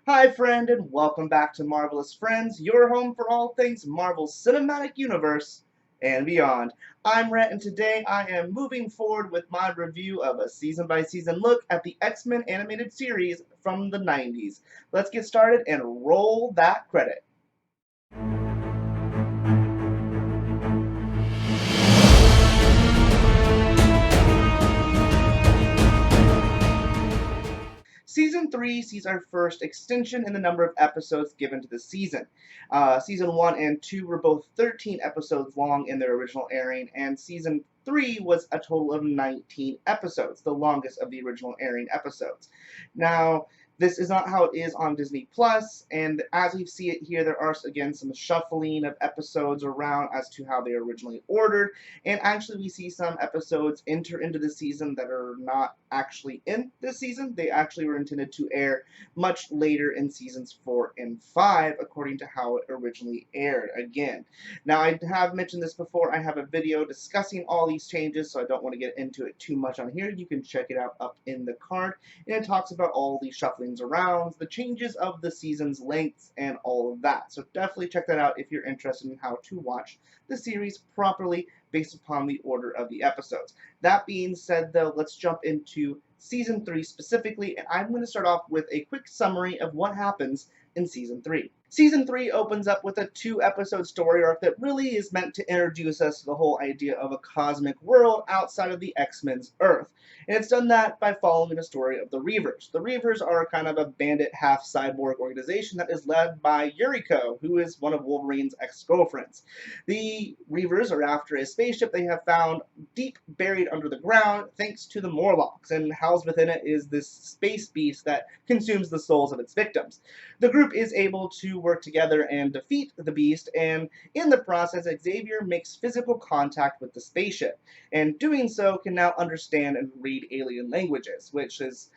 Hi, friend, and welcome back to Marvelous Friends, your home for all things Marvel Cinematic Universe and beyond. I'm Rhett, and today I am moving forward with my review of a season by season look at the X-Men animated series from the 90s. Let's get started and roll that credit. Season 3 sees our first extension in the number of episodes given to the season. Season 1 and 2 were both 13 episodes long in their original airing, and Season 3 was a total of 19 episodes, the longest of the original airing episodes. Now, this is not how it is on Disney Plus, and as we see it here, there are again some shuffling of episodes around as to how they were originally ordered, and actually, we see some episodes enter into the season that are not actually in this season. They actually were intended to air much later in seasons 4 and 5, according to how it originally aired again. Now, I have mentioned this before. I have a video discussing all these changes, so I don't want to get into it too much on here. You can check it out up in the card, and it talks about all the shufflings around, the changes of the season's lengths, and all of that. So definitely check that out if you're interested in how to watch the series properly based upon the order of the episodes. That being said, though, let's jump into Season 3 specifically, and I'm going to start off with a quick summary of what happens in Season 3. Season 3 opens up with a 2-episode story arc that really is meant to introduce us to the whole idea of a cosmic world outside of the X-Men's Earth. And it's done that by following the story of the Reavers. The Reavers are kind of a bandit half-cyborg organization that is led by Yuriko, who is one of Wolverine's ex-girlfriends. The Reavers are after a spaceship they have found deep buried under the ground thanks to the Morlocks, and housed within it is this space beast that consumes the souls of its victims. The group is able to work together and defeat the beast, and in the process, Xavier makes physical contact with the spaceship, and doing so can now understand and read alien languages, which is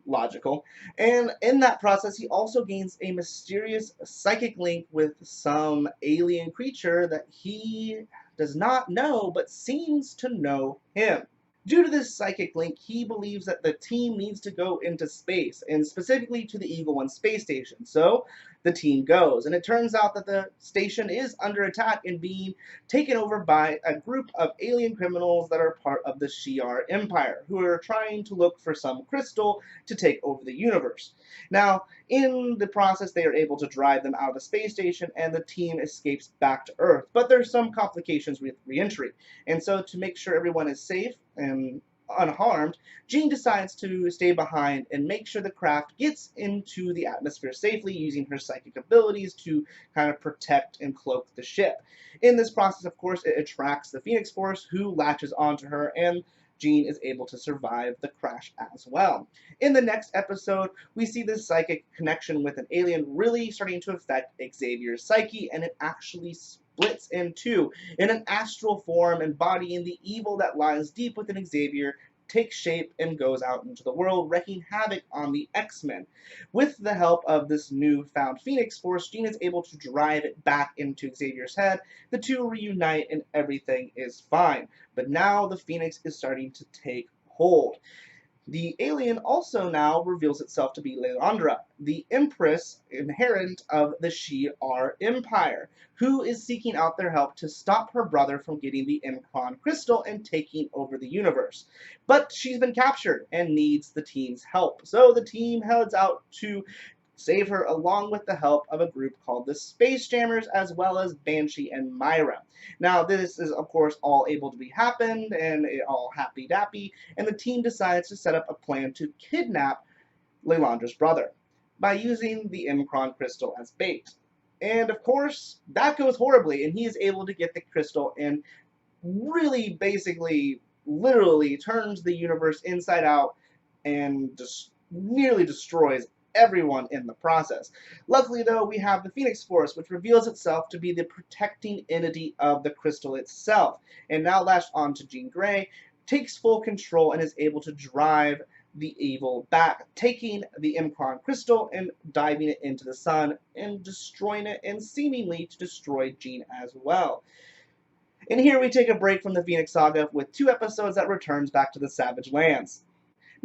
logical. And in that process, he also gains a mysterious psychic link with some alien creature that he does not know but seems to know him. Due to this psychic link, he believes that the team needs to go into space, and specifically to the Eagle One space station. So the team goes, and it turns out that the station is under attack and being taken over by a group of alien criminals that are part of the Shi'ar Empire, who are trying to look for some crystal to take over the universe. Now, in the process, they are able to drive them out of the space station, and the team escapes back to Earth. But there's some complications with re-entry. And so to make sure everyone is safe and unharmed, Jean decides to stay behind and make sure the craft gets into the atmosphere safely using her psychic abilities to kind of protect and cloak the ship. In this process, of course, it attracts the Phoenix Force, who latches onto her, and Jean is able to survive the crash as well. In the next episode, we see this psychic connection with an alien really starting to affect Xavier's psyche, and it actually splits in two in an astral form, embodying the evil that lies deep within Xavier, takes shape and goes out into the world, wreaking havoc on the X-Men. With the help of this newfound Phoenix Force, Jean is able to drive it back into Xavier's head. The two reunite and everything is fine. But now the Phoenix is starting to take hold. The alien also now reveals itself to be Lilandra, the empress inherent of the Shi'ar Empire, who is seeking out their help to stop her brother from getting the Imkron crystal and taking over the universe. But she's been captured and needs the team's help. So the team heads out to save her along with the help of a group called the Space Jammers, as well as Banshee and Myra. Now, this is, of course, all able to be happened, and it all happy-dappy, and the team decides to set up a plan to kidnap Leilandra's brother by using the Imkron crystal as bait. And, of course, that goes horribly, and he is able to get the crystal and really, basically, literally turns the universe inside out and just nearly destroys everyone in the process. Luckily, though, we have the Phoenix Force, which reveals itself to be the protecting entity of the crystal itself, and now latched onto Jean Grey, takes full control and is able to drive the evil back, taking the Imkron crystal and diving it into the sun and destroying it, and seemingly to destroy Jean as well. And here we take a break from the Phoenix Saga with 2 episodes that returns back to the Savage Lands.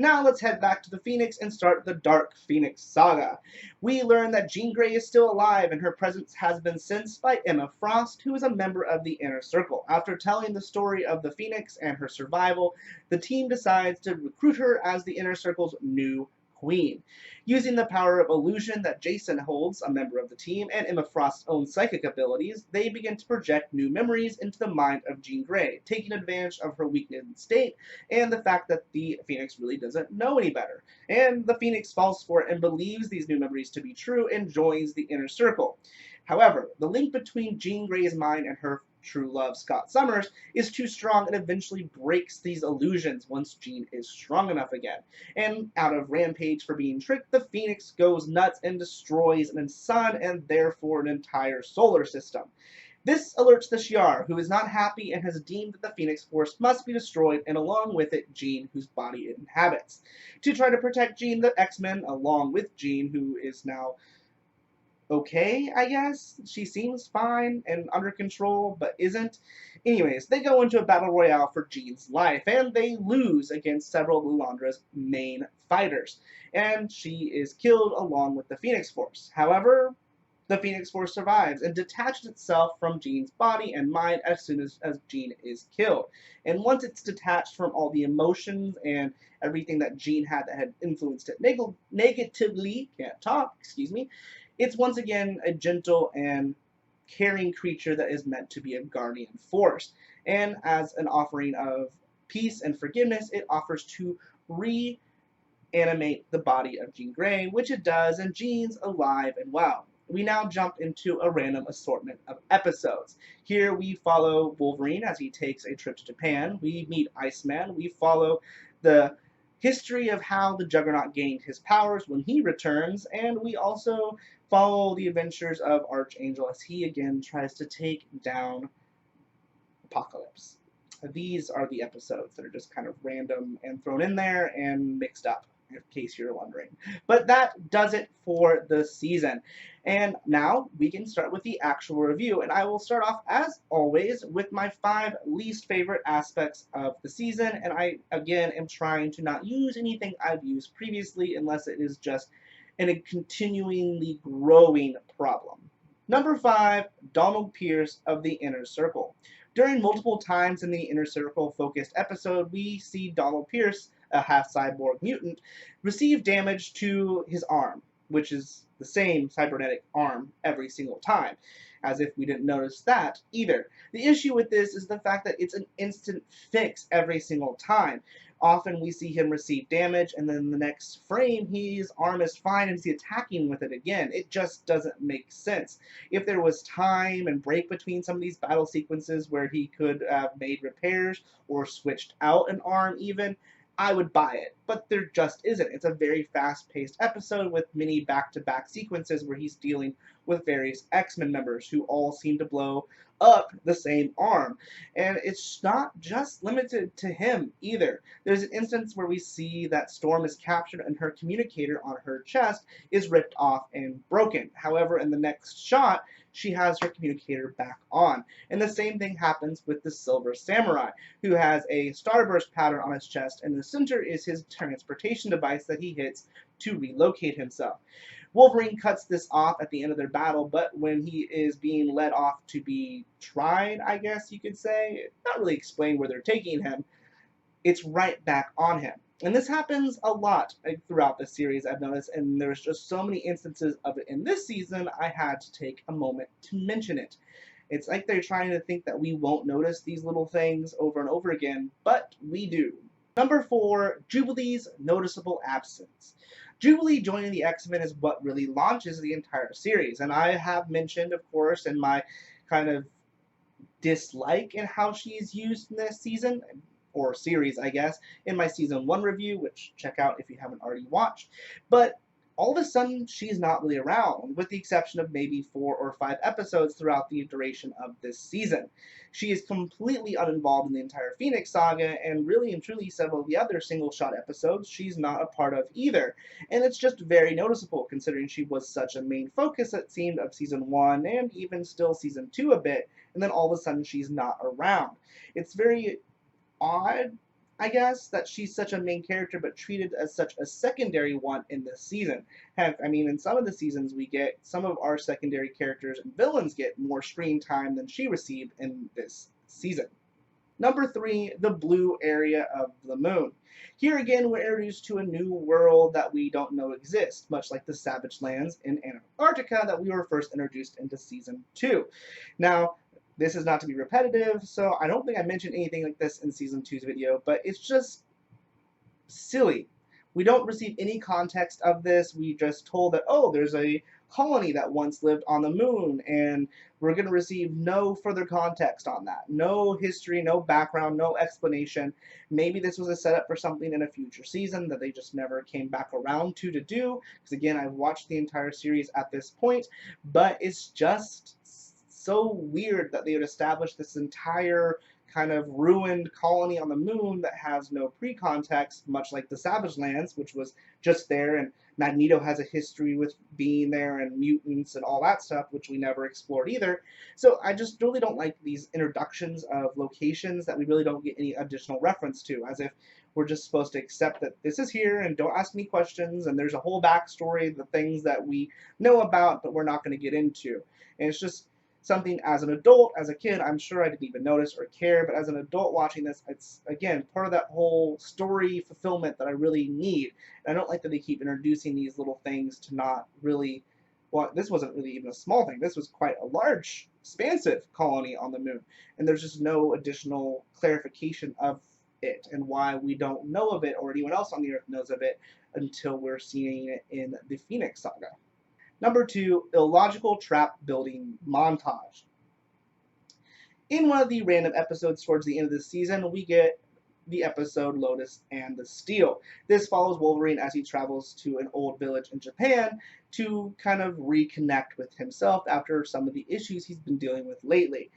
Now let's head back to the Phoenix and start the Dark Phoenix Saga. We learn that Jean Grey is still alive and her presence has been sensed by Emma Frost, who is a member of the Inner Circle. After telling the story of the Phoenix and her survival, the team decides to recruit her as the Inner Circle's new queen. Using the power of illusion that Jason holds, a member of the team, and Emma Frost's own psychic abilities, they begin to project new memories into the mind of Jean Grey, taking advantage of her weakened state and the fact that the Phoenix really doesn't know any better. And the Phoenix falls for it and believes these new memories to be true and joins the Inner Circle. However, the link between Jean Grey's mind and her true love, Scott Summers, is too strong and eventually breaks these illusions once Jean is strong enough again. And out of rampage for being tricked, the Phoenix goes nuts and destroys an sun and therefore an entire solar system. This alerts the Shi'ar, who is not happy and has deemed that the Phoenix Force must be destroyed, and along with it, Jean, whose body it inhabits. To try to protect Jean, the X-Men, along with Jean, who is now okay, I guess. She seems fine and under control, but isn't. Anyways, they go into a battle royale for Jean's life, and they lose against several of Lilandra's main fighters. And she is killed along with the Phoenix Force. However, the Phoenix Force survives and detaches itself from Jean's body and mind as soon as Jean is killed. And once it's detached from all the emotions and everything that Jean had that had influenced it negatively, can't talk, excuse me, it's once again a gentle and caring creature that is meant to be a guardian force. And as an offering of peace and forgiveness, it offers to reanimate the body of Jean Grey, which it does, and Jean's alive and well. We now jump into a random assortment of episodes. Here we follow Wolverine as he takes a trip to Japan. We meet Iceman. We follow the history of how the Juggernaut gained his powers when he returns, and we also follow the adventures of Archangel as he again tries to take down Apocalypse. These are the episodes that are just kind of random and thrown in there and mixed up, in case you're wondering. But that does it for the season. And now we can start with the actual review. And I will start off, as always, with my 5 least favorite aspects of the season. And I, again, am trying to not use anything I've used previously unless it is just a continually growing problem. Number 5, Donald Pierce of the Inner Circle. During multiple times in the Inner Circle focused episode, we see Donald Pierce, a half-cyborg mutant, receive damage to his arm, which is the same cybernetic arm every single time, as if we didn't notice that either. The issue with this is the fact that it's an instant fix every single time. Often we see him receive damage, and then the next frame, his arm is fine and he's attacking with it again. It just doesn't make sense. If there was time and break between some of these battle sequences where he could have made repairs or switched out an arm even, I would buy it. But there just isn't. It's a very fast-paced episode with many back-to-back sequences where he's dealing with various X-Men members who all seem to blow up the same arm. And it's not just limited to him either. There's an instance where we see that Storm is captured and her communicator on her chest is ripped off and broken. However, in the next shot, she has her communicator back on. And the same thing happens with the Silver Samurai, who has a starburst pattern on his chest, and the center is his transportation device that he hits to relocate himself. Wolverine cuts this off at the end of their battle, but when he is being led off to be tried, I guess you could say, not really explain where they're taking him, it's right back on him. And this happens a lot throughout the series, I've noticed, and there's just so many instances of it in this season, I had to take a moment to mention it. It's like they're trying to think that we won't notice these little things over and over again, but we do. Number 4, Jubilee's noticeable absence. Jubilee joining the X-Men is what really launches the entire series, and I have mentioned, of course, in my kind of dislike in how she is used in this season, or series, I guess, in my season 1 review, which check out if you haven't already watched. But all of a sudden, she's not really around, with the exception of maybe 4 or 5 episodes throughout the duration of this season. She is completely uninvolved in the entire Phoenix saga, and really and truly several of the other single-shot episodes she's not a part of either. And it's just very noticeable, considering she was such a main focus, it seemed, of Season 1, and even still Season 2 a bit, and then all of a sudden she's not around. It's very odd, I guess, that she's such a main character but treated as such a secondary one in this season. Heck, I mean, in some of the seasons, we get some of our secondary characters and villains get more screen time than she received in this season. Number 3, the blue area of the moon. Here again, we're introduced to a new world that we don't know exists, much like the Savage Lands in Antarctica that we were first introduced into Season 2. Now, this is not to be repetitive, so I don't think I mentioned anything like this in Season 2's video, but it's just silly. We don't receive any context of this. We just told that, oh, there's a colony that once lived on the moon, and we're going to receive no further context on that. No history, no background, no explanation. Maybe this was a setup for something in a future season that they just never came back around to do. Because again, I've watched the entire series at this point, but it's just so weird that they would establish this entire kind of ruined colony on the moon that has no pre-context, much like the Savage Lands, which was just there, and Magneto has a history with being there, and mutants and all that stuff, which we never explored either. So I just really don't like these introductions of locations that we really don't get any additional reference to, as if we're just supposed to accept that this is here and don't ask me questions, and there's a whole backstory, the things that we know about, but we're not going to get into. And it's just something as an adult, as a kid, I'm sure I didn't even notice or care, but as an adult watching this, it's, again, part of that whole story fulfillment that I really need. And I don't like that they keep introducing these little things to not really, well, this wasn't really even a small thing. This was quite a large, expansive colony on the moon. And there's just no additional clarification of it and why we don't know of it or anyone else on the Earth knows of it until we're seeing it in the Phoenix Saga. Number 2, illogical trap building montage. In one of the random episodes towards the end of the season, we get the episode Lotus and the Steel. This follows Wolverine as he travels to an old village in Japan to kind of reconnect with himself after some of the issues he's been dealing with lately.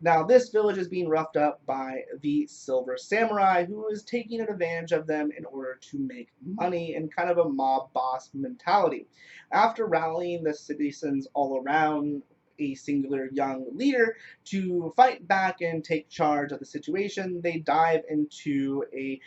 Now, this village is being roughed up by the Silver Samurai, who is taking advantage of them in order to make money in kind of a mob boss mentality. After rallying the citizens all around a singular young leader to fight back and take charge of the situation, they dive into a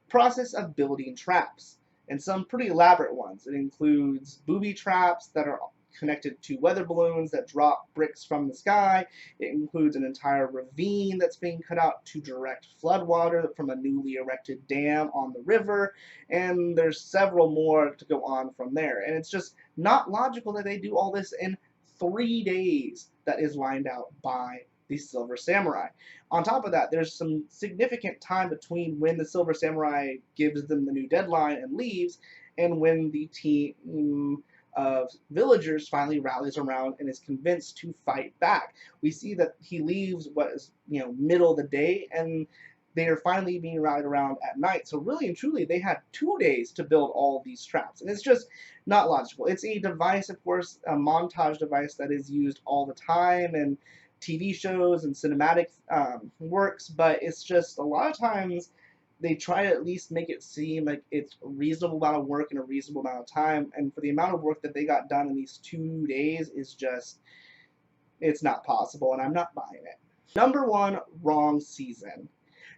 process of building traps, and some pretty elaborate ones. It includes booby traps that are connected to weather balloons that drop bricks from the sky. It includes an entire ravine that's being cut out to direct floodwater from a newly erected dam on the river, and there's several more to go on from there. And it's just not logical that they do all this in 3 days that is lined out by the Silver Samurai. On top of that, there's some significant time between when the Silver Samurai gives them the new deadline and leaves, and when the team of villagers finally rallies around and is convinced to fight back. We see that he leaves what is, middle of the day, and they are finally being rallied around at night. So really and truly, they had 2 days to build all of these traps, and it's just not logical. It's a device, of course, a montage device that is used all the time in TV shows and cinematic works, but it's just a lot of times they try to at least make it seem like it's a reasonable amount of work in a reasonable amount of time, and for the amount of work that they got done in these 2 days is just, it's not possible, and I'm not buying it. Number 1, wrong season.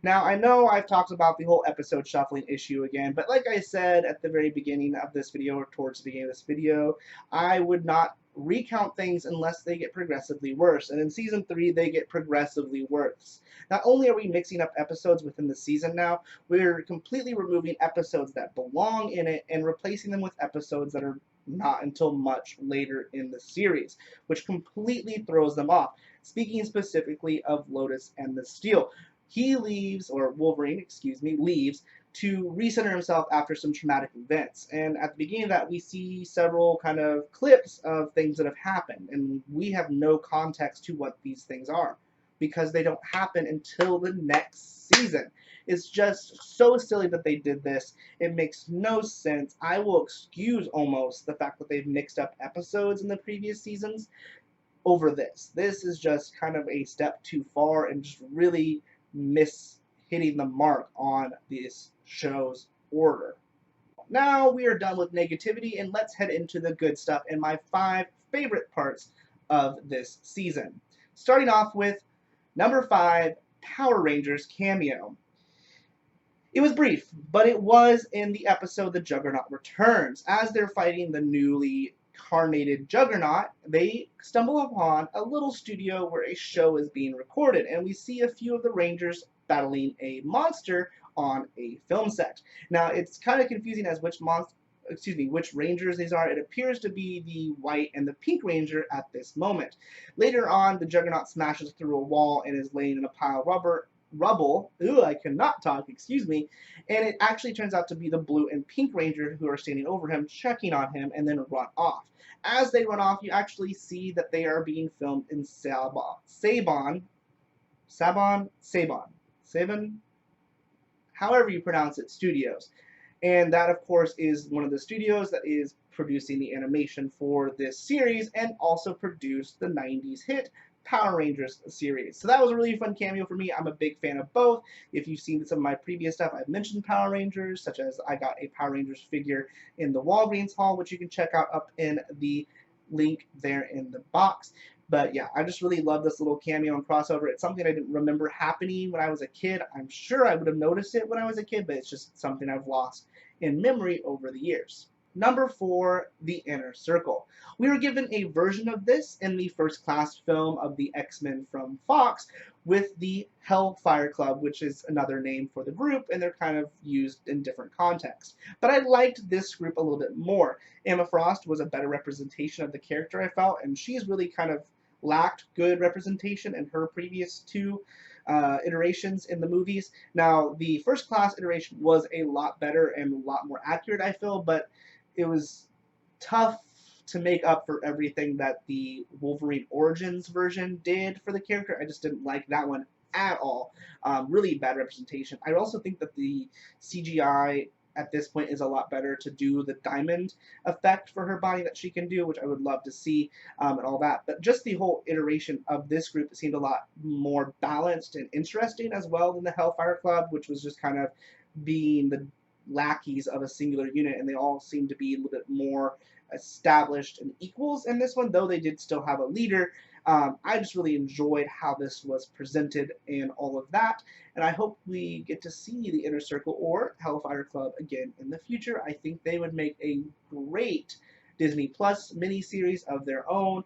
Now, I know I've talked about the whole episode shuffling issue again, but like I said at the very beginning of this video, or towards the beginning of this video, I would not recount things unless they get progressively worse. And in Season 3, they get progressively worse. Not only are we mixing up episodes within the season now, we're completely removing episodes that belong in it and replacing them with episodes that are not until much later in the series, which completely throws them off. Speaking specifically of Lotus and the Steel, he leaves, or Wolverine, excuse me, leaves to recenter himself after some traumatic events. And at the beginning of that, we see several kind of clips of things that have happened, and we have no context to what these things are, because they don't happen until the next season. It's just so silly that they did this. It makes no sense. I will excuse almost the fact that they've mixed up episodes in the previous seasons over this. This is just kind of a step too far and just really hitting the mark on this show's order. Now we are done with negativity, and let's head into the good stuff and my 5 favorite parts of this season. Starting off with number 5, Power Rangers Cameo. It was brief, but it was in the episode The Juggernaut Returns. As they're fighting the newly carnated Juggernaut, they stumble upon a little studio where a show is being recorded, and we see a few of the Rangers battling a monster on a film set. Now, it's kind of confusing as which Rangers these are. It appears to be the white and the pink Ranger at this moment. Later on, the Juggernaut smashes through a wall and is laying in a pile of rubble. Ooh, I cannot talk, excuse me. And it actually turns out to be the blue and pink Ranger who are standing over him, checking on him, and then run off. As they run off, you actually see that they are being filmed in Saban, however you pronounce it, studios. And that, of course, is one of the studios that is producing the animation for this series and also produced the 90s hit Power Rangers series. So that was a really fun cameo for me. I'm a big fan of both. If you've seen some of my previous stuff, I've mentioned Power Rangers, such as I got a Power Rangers figure in the Walgreens haul, which you can check out up in the link there in the box. But yeah, I just really love this little cameo and crossover. It's something I didn't remember happening when I was a kid. I'm sure I would have noticed it when I was a kid, but it's just something I've lost in memory over the years. Number 4, The Inner Circle. We were given a version of this in the First Class film of the X-Men from Fox with the Hellfire Club, which is another name for the group, and they're kind of used in different contexts. But I liked this group a little bit more. Emma Frost was a better representation of the character, I felt, and she's really kind of lacked good representation in her previous two iterations in the movies. Now, the First Class iteration was a lot better and a lot more accurate, I feel, but it was tough to make up for everything that the Wolverine Origins version did for the character. I just didn't like that one at all. Really bad representation. I also think that the CGI at this point is a lot better to do the diamond effect for her body that she can do, which I would love to see, and all that. But just the whole iteration of this group seemed a lot more balanced and interesting as well than the Hellfire Club, which was just kind of being the lackeys of a singular unit, and they all seem to be a little bit more established and equals in this one, though they did still have a leader. I just really enjoyed how this was presented and all of that, and I hope we get to see the Inner Circle or Hellfire Club again in the future. I think they would make a great Disney Plus miniseries of their own.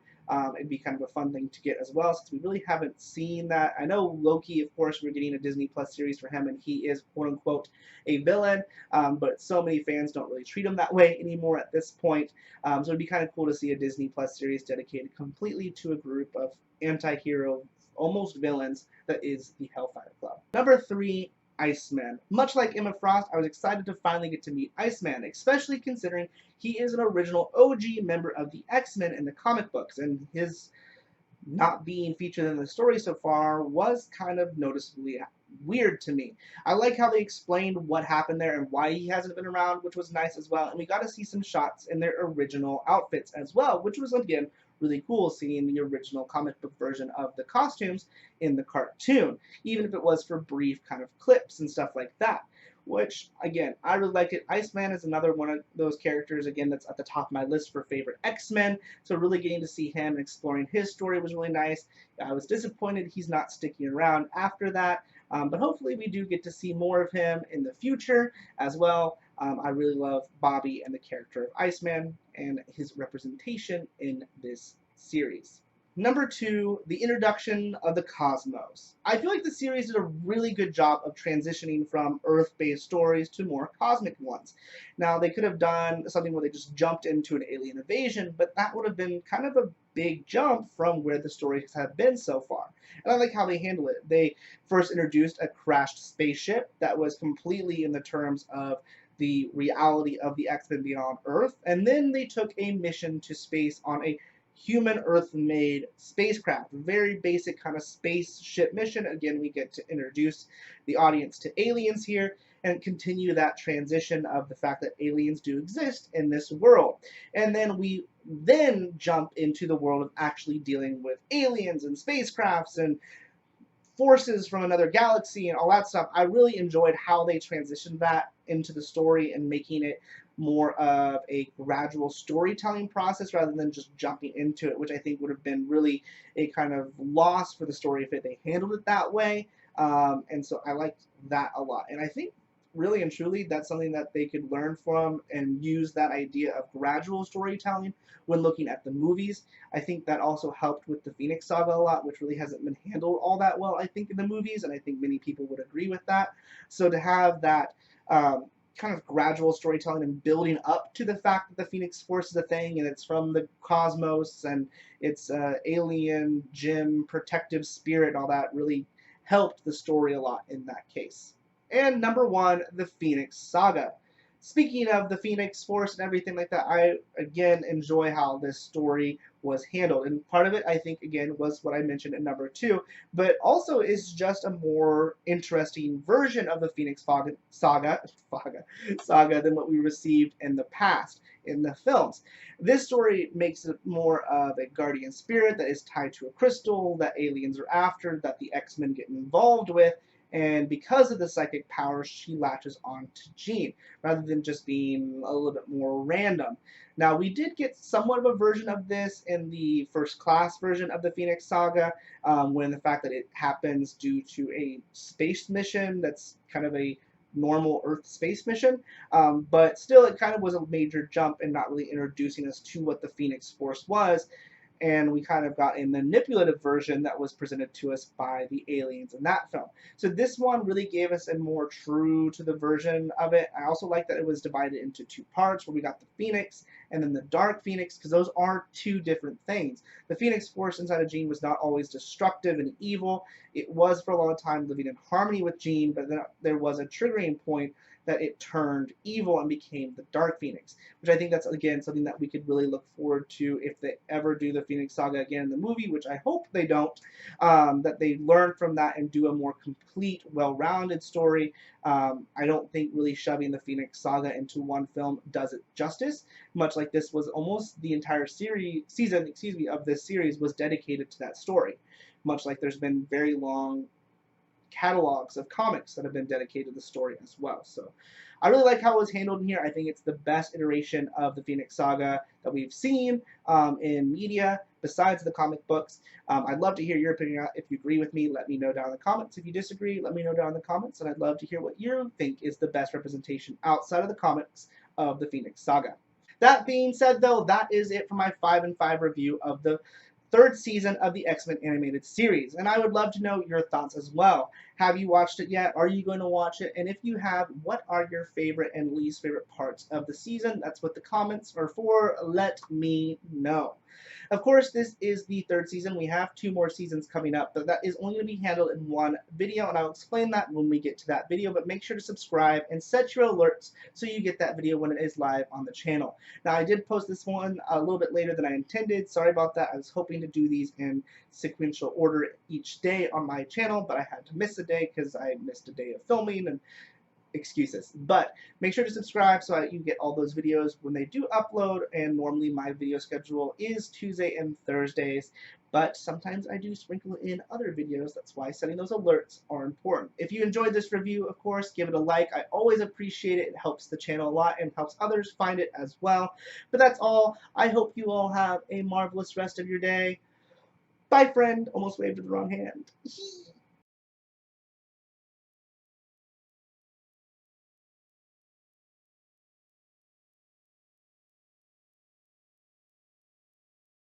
It'd be kind of a fun thing to get as well, since we really haven't seen that. I know Loki, of course, we're getting a Disney Plus series for him, and he is quote unquote a villain, but so many fans don't really treat him that way anymore at this point. So it'd be kind of cool to see a Disney Plus series dedicated completely to a group of anti-hero, almost villains, that is the Hellfire Club. Number 3, Iceman. Much like Emma Frost, I was excited to finally get to meet Iceman, especially considering he is an original OG member of the X-Men in the comic books, and his not being featured in the story so far was kind of noticeably weird to me. I like how they explained what happened there and why he hasn't been around, which was nice as well, and we got to see some shots in their original outfits as well, which was, again, really cool seeing the original comic book version of the costumes in the cartoon, even if it was for brief kind of clips and stuff like that. Which, again, I really liked it. Iceman is another one of those characters, again, that's at the top of my list for favorite X-Men. So really getting to see him and exploring his story was really nice. I was disappointed he's not sticking around after that. But hopefully we do get to see more of him in the future as well. I really love Bobby and the character of Iceman and his representation in this series. Number 2, the introduction of the cosmos. I feel like the series did a really good job of transitioning from Earth-based stories to more cosmic ones. Now, they could have done something where they just jumped into an alien invasion, but that would have been kind of a big jump from where the stories have been so far. And I like how they handle it. They first introduced a crashed spaceship that was completely in the terms of the reality of the X-Men Beyond Earth, and then they took a mission to space on a human Earth-made spacecraft. Very basic kind of spaceship mission. Again, we get to introduce the audience to aliens here and continue that transition of the fact that aliens do exist in this world. And then we then jump into the world of actually dealing with aliens and spacecrafts and forces from another galaxy and all that stuff. I really enjoyed how they transitioned that into the story and making it more of a gradual storytelling process rather than just jumping into it, which I think would have been really a kind of loss for the story if they handled it that way. And so I liked that a lot. And I think really and truly, that's something that they could learn from and use that idea of gradual storytelling when looking at the movies. I think that also helped with the Phoenix Saga a lot, which really hasn't been handled all that well, I think, in the movies, and I think many people would agree with that. So to have that kind of gradual storytelling and building up to the fact that the Phoenix Force is a thing and it's from the cosmos and it's alien, Jim, protective spirit, all that really helped the story a lot in that case. And number one, the Phoenix Saga. Speaking of the Phoenix Force and everything like that, I again enjoy how this story was handled. And part of it, I think, again, was what I mentioned in number two, but also is just a more interesting version of the Phoenix Saga than what we received in the past in the films. This story makes it more of a guardian spirit that is tied to a crystal that aliens are after, that the X-Men get involved with, and because of the psychic powers, she latches on to Jean, rather than just being a little bit more random. Now, we did get somewhat of a version of this in the first class version of the Phoenix Saga, when the fact that it happens due to a space mission that's kind of a normal Earth space mission, but still, it kind of was a major jump in not really introducing us to what the Phoenix Force was, and we kind of got a manipulative version that was presented to us by the aliens in that film. So this one really gave us a more true to the version of it. I also like that it was divided into two parts, where we got the Phoenix and then the Dark Phoenix, because those are two different things. The Phoenix Force inside of Jean was not always destructive and evil. It was for a long time living in harmony with Jean, but then there was a triggering point that it turned evil and became the Dark Phoenix, which I think that's, again, something that we could really look forward to if they ever do the Phoenix Saga again in the movie, which I hope they don't, that they learn from that and do a more complete, well-rounded story. I don't think really shoving the Phoenix Saga into one film does it justice, much like this was almost the entire season of this series was dedicated to that story, much like there's been very long catalogs of comics that have been dedicated to the story as well. So I really like how it was handled in here. I think it's the best iteration of the Phoenix Saga that we've seen in media besides the comic books. I'd love to hear your opinion. If you agree with me, let me know down in the comments. If you disagree, let me know down in the comments, and I'd love to hear what you think is the best representation outside of the comics of the Phoenix Saga. That being said, though, that is it for my 5 and 5 review of the third season of the X-Men animated series. And I would love to know your thoughts as well. Have you watched it yet? Are you going to watch it? And if you have, what are your favorite and least favorite parts of the season? That's what the comments are for. Let me know. Of course, this is the third season. We have 2 more seasons coming up, but that is only going to be handled in one video, and I'll explain that when we get to that video. But make sure to subscribe and set your alerts so you get that video when it is live on the channel. Now, I did post this one a little bit later than I intended. Sorry about that. I was hoping to do these in sequential order each day on my channel, but I had to miss a day because I missed a day of filming and excuses. But make sure to subscribe so that you get all those videos when they do upload, and normally my video schedule is Tuesday and Thursdays, but sometimes I do sprinkle in other videos. That's why setting those alerts are important. If you enjoyed this review, of course, give it a like. I always appreciate it. It helps the channel a lot and helps others find it as well. But that's all. I hope you all have a marvelous rest of your day. Bye, friend. Almost waved with the wrong hand.